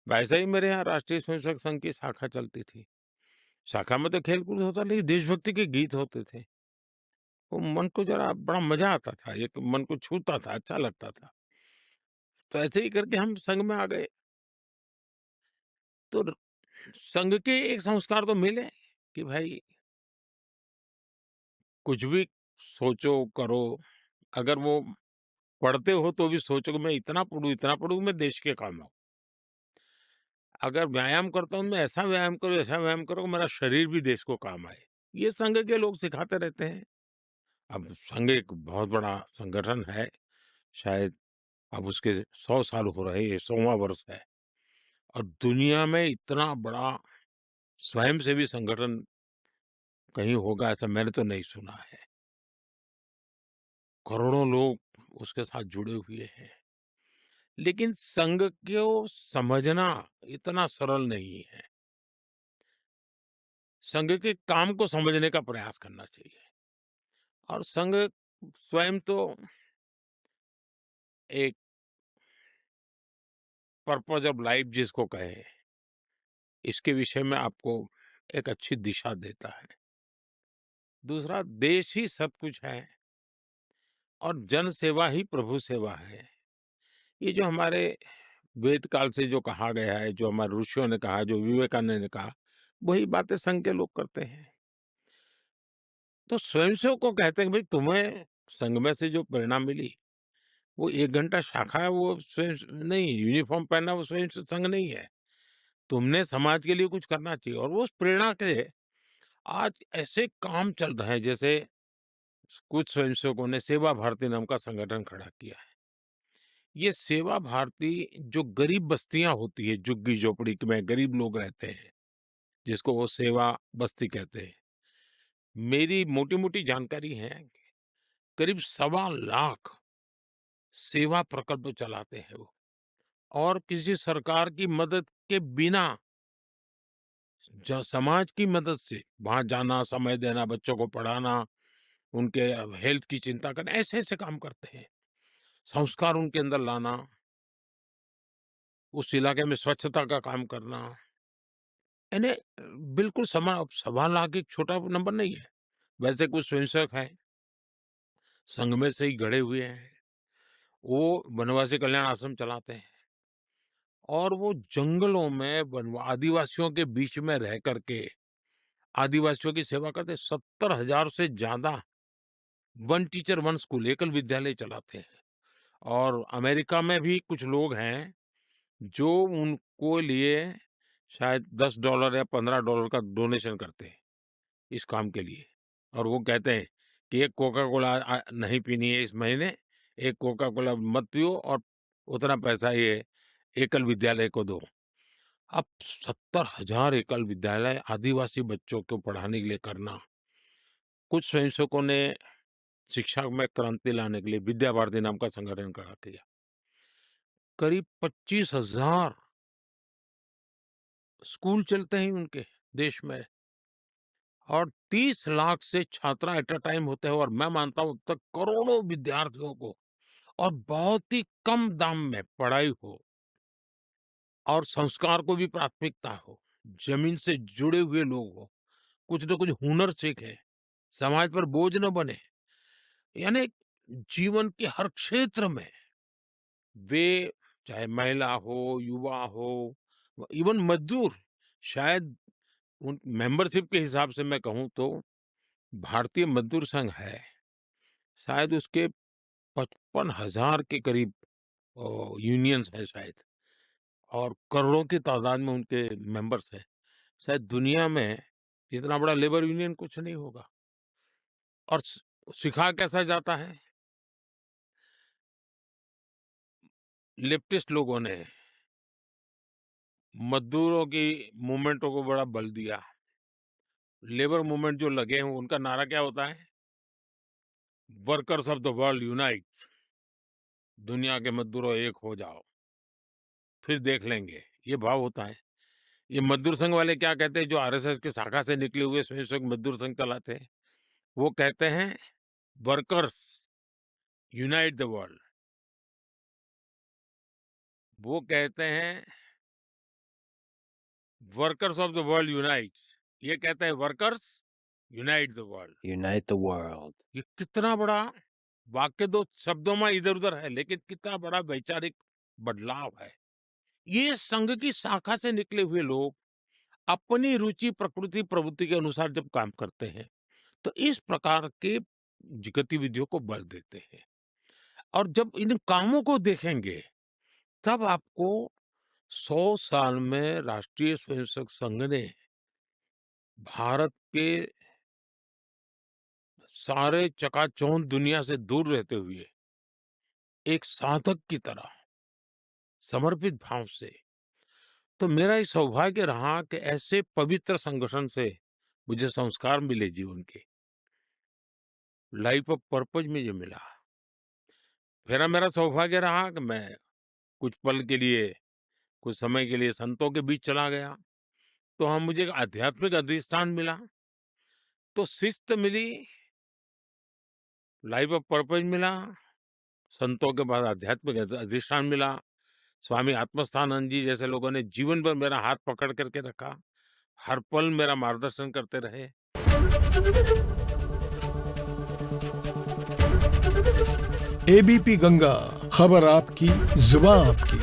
वैसे ही मेरे यहाँ राष्ट्रीय स्वयंसेवक संघ की शाखा चलती थी। शाखा में तो खेल-कूद होता, लेकिन देशभक्ति के गीत होते थे। वो मन को ज़रा बड़ा मज़ा आता था, एक मन को छूता था, अच्छा लगता था। तो ऐसे ही करके हम संघ में आ गए। तो र संघ के एक संस्कार तो मिले कि भाई कुछ भी सोचो, करो। अगर वो पढ़ते हो तो भी सोचो कि मैं इतना पढूँ मैं देश के काम आऊँ। अगर व्यायाम करता हूँ, मैं ऐसा व्यायाम करो कि मेरा शरीर भी देश को काम आए। ये संघ के लोग सिखाते रहते हैं। अब संघ एक बहुत बड़ा संगठन है, शायद अब उसके 100 साल हो रहे हैं, ये 100वाँ वर्ष है। और दुनिया में इतना बड़ा स्वयंसेवी संगठन कहीं होगा ऐसा मैंने तो नहीं सुना है। करोड़ों लोग उसके साथ जुड़े हुए हैं। लेकिन संघ को समझना इतना सरल नहीं है। संघ के काम को समझने का प्रयास करना चाहिए। और संघ स्वयं तो एक पर्पज ऑफ लाइफ जिसको कहें, इसके विषय में आपको एक अच्छी दिशा देता है। दूसरा, देश ही सब कुछ है और जन सेवा ही प्रभु सेवा है। ये जो हमारे वेद काल से जो कहा गया है, जो हमारे ऋषियों ने कहा, जो विवेकानंद ने कहा, वही बातें संघ के लोग करते हैं। तो स्वयंसेवक को कहते हैं कि भाई तुम्हें संघ में से जो प्रेरणा मिली, वो 1 घंटा शाखा है, वो स्वयं नहीं, यूनिफ़ॉर्म पहनना वो स्वयं से संघ नहीं है। तुमने समाज के लिए कुछ करना चाहिए और वो उस प्रेरणा के आज ऐसे काम चल रहे हैं, जैसे कुछ स्वयंसेवकों ने सेवा भारती नाम का संगठन खड़ा किया है। ये सेवा भारती जो गरीब बस्तियां होती है, झुग्गी-झोपड़ी में गरीब लोग रहते हैं, जिसको वो सेवा बस्ती कहते हैं। मेरी मोटी-मोटी जानकारी है, करीब 1.25 लाख सेवा प्रकल्प चलाते हैं वो और किसी सरकार की मदद के बिना समाज की मदद से वहां जाना, समय देना, बच्चों को पढ़ाना, उनके हेल्थ की चिंता करना, ऐसे ऐसे काम करते हैं। संस्कार उनके अंदर लाना, उस इलाके में स्वच्छता का काम करना, यानी बिल्कुल 1.25 लाख एक छोटा नंबर नहीं है। वैसे कुछ स्वयंसेवक हैं, संघ में से ही गढ़े हुए हैं, वो वनवासी कल्याण आश्रम चलाते हैं और वो जंगलों में आदिवासियों के बीच में रह करके आदिवासियों की सेवा करते हैं। 70,000 से ज्यादा वन टीचर वन स्कूल एकल विद्यालय चलाते हैं। और अमेरिका में भी कुछ लोग हैं जो उनको लिए शायद $10 या $15 का डोनेशन करते हैं इस काम के लिए। और वो कहते हैं कि एक कोका कोला नहीं पीनी है इस महीने, एक कोका कोला मत पियो और उतना पैसा ये एकल विद्यालय को दो। अब 70,000 एकल विद्यालय आदिवासी बच्चों को पढ़ाने के लिए करना। कुछ स्वयंसेवकों ने शिक्षा में क्रांति लाने के लिए विद्या भारती नाम का संगठन खड़ा किया। करीब 25,000 स्कूल चलते हैं उनके देश में और 30 लाख से छात्रा एट अ टाइम होते हैं और मैं मानता हूं तक करोड़ों विद्यार्थियों को और बहुत ही कम दाम में पढ़ाई हो और संस्कार को भी प्राथमिकता हो, जमीन से जुड़े हुए लोग हो, कुछ न कुछ हुनर सीखे, समाज पर बोझ न बने। यानी जीवन के हर क्षेत्र में वे, चाहे महिला हो, युवा हो, इवन मजदूर, शायद उन मेंबरशिप के हिसाब से मैं कहूँ तो भारतीय मजदूर संघ है, शायद उसके 55,000 के करीब यूनियंस हैं शायद और करोड़ों की तादाद में उनके मेंबर्स हैं। शायद दुनिया में इतना बड़ा लेबर यूनियन कुछ नहीं होगा। और सिखा कैसा जाता है? लेफ्टिस्ट लोगों ने मजदूरों की मूवमेंटों को बड़ा बल दिया। लेबर मूवमेंट जो लगे हैं उनका नारा क्या होता है? Workers of the world unite. दुनिया के मजदूरों एक हो जाओ, फिर देख लेंगे। ये भाव होता है। ये मजदूर संघ वाले क्या कहते हैं, जो आरएसएस की शाखा से निकले हुए स्वयंसेवक मजदूर संघ चलाते हैं, वो कहते हैं वर्कर्स यूनाइट द वर्ल्ड। वो कहते हैं workers of the world unite, ये कहता है workers unite the world. Unite the world. ये कितना बड़ा वाक्य, दो शब्दों में इधर उधर है, लेकिन कितना बड़ा वैचारिक बदलाव है। ये संघ की शाखा से निकले हुए लोग अपनी रुचि, प्रकृति, प्रवृत्ति के अनुसार जब काम करते हैं, तो इस प्रकार के गतिविधियों को बल देते हैं। और जब इन कामों को देखेंगे, तब आपको 100 साल में राष्ट्रीय स्वयंसेवक संघ ने भारत के सारे चकाचौंध दुनिया से दूर रहते हुए एक साधक की तरह समर्पित भाव से, तो मेरा ये सौभाग्य रहा कि ऐसे पवित्र संगठन से मुझे संस्कार मिले जीवन के, लाइफ ऑफ पर्पज में जो मिला। फिर मेरा सौभाग्य रहा कि मैं कुछ पल के लिए, कुछ समय के लिए संतों के बीच चला गया, तो वहां मुझे एक आध्यात्मिक अधिष्ठान मिला, तो शिस्त मिली, लाइफ ऑफ पर्पज मिला, संतों के बाद आध्यात्मिक अधिष्ठान मिला। स्वामी आत्मस्थानंद जी जैसे लोगों ने जीवन भर मेरा हाथ पकड़ करके रखा, हर पल मेरा मार्गदर्शन करते रहे। एबीपी गंगा, खबर आपकी, जुबान आपकी।